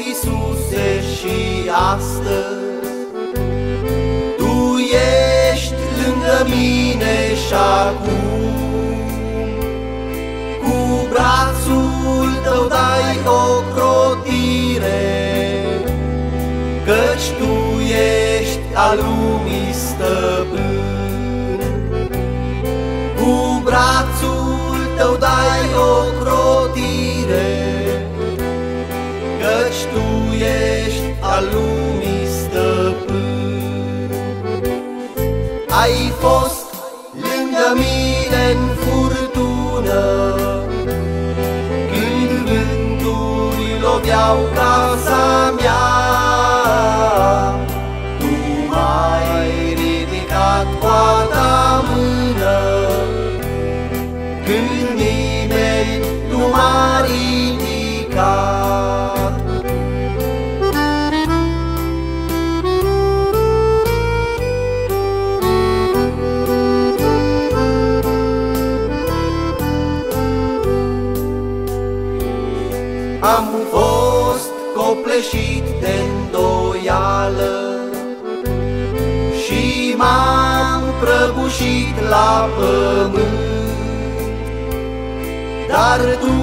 Iisuse, și astăzi Tu ești lângă mine și acum cu brațul Tău dai ocrotire, căci Tu ești al lumii stăpân. Cu brațul Tău dai ocrotire, căci Tu ești al lumii stăpân. Ai fost lângă mine-n furtună, când vânturi loveau casa mea. Tu m-ai ridicat cu a Ta mână, când nimeni nu m-a ridicat. Am fost copleșit de îndoială și m-am prăbușit la pământ, dar Tu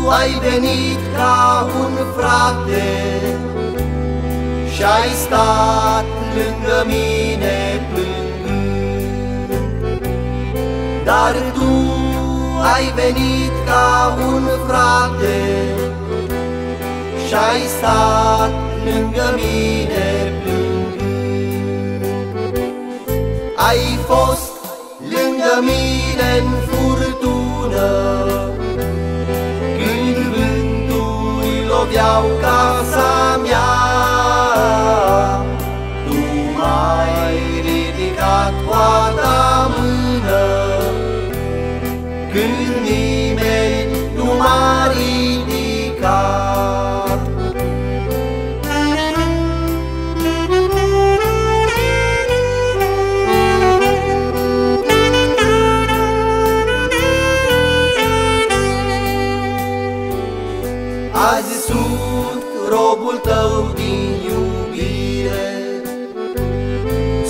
ai venit ca un frate și-ai stat lângă mine plângând. Dar Tu ai venit ca un frate și-ai stat lângă mine plângând. Ai fost lângă mine-n furtună, când vânturi loveau casa mea. Tu m-ai ridicat cu a Ta mână, când nimeni nu m-a ridicat. Azi sunt robul Tău din iubire,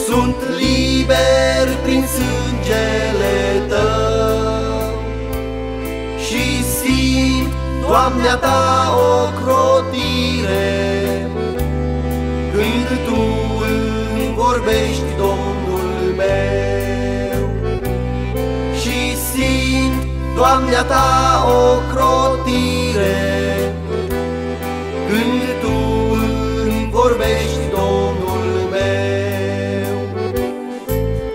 sunt liber prin sângele Tău și simt, Doamne, a Ta ocrotire, când Tu îmi vorbești, Domnul meu. Și simt, Doamne, a Ta ocrotire, când Tu îmi vorbești, Domnul meu.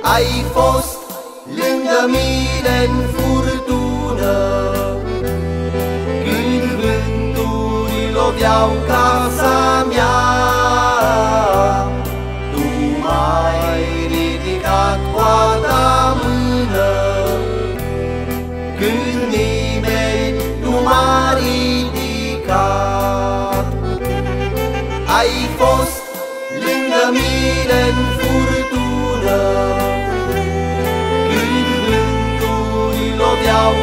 Ai fost lângă mine-n furtună, când vânturi loveau casa mea. Tu m-ai ridicat cu a Ta mână, când nimeni nu m-a ridicat. Ai fost lângă mine-n furtună, când vânturi loveau